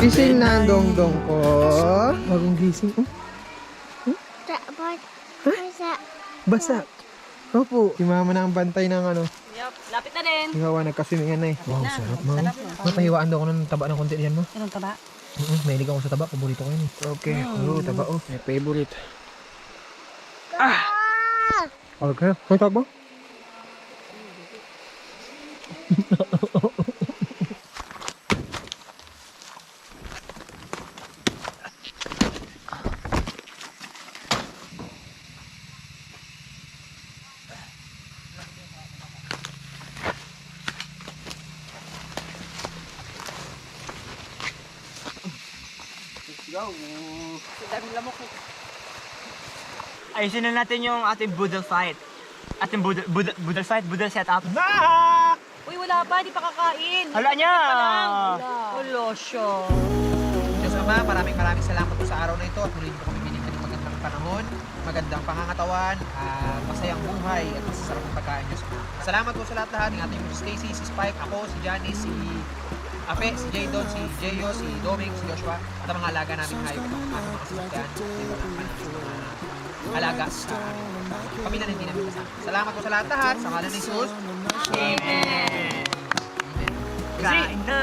Gising na ang dongdong ko. Bagong gising. Basa. Opo. Si mama na ang bantay ng ano. Yup, lapit na din. Ikaw nagkaswimingan na eh. Wow, na. sarap mo. Sarap na. Pahiwaan daw ako ng taba ng konti diyan mo. Anong taba? Mahilig ako sa taba. Paborito ko yun eh. Okay. Taba oh. My favorite. Okay. May taba? Daming lamok eh. Ayusin na natin yung ating boodle fight. Ating boodle fight, boodle setup. Uy, wala pa, di pa kakain. Hala niya! Wala siya. Diyos Ama, maraming salamat po sa araw na ito at muli po kami binigyan ng magandang panahon, magandang pangangatawan, masayang buhay at masasarap ng pagkain Diyos Ama. Salamat po sa lahat-lahat ng ating Stacy, si Spike, ako, si Janice, si Ape, si Jaydon, si Jeyo, si Doming, si Joshua at ang mga alaga namin hayop itong aming mga sasakyan, alaga sa aming pamilya na hindi namin kasama. Salamat po sa lahat-lahat, sa ngalan ni Jesus. Amen! Kain na!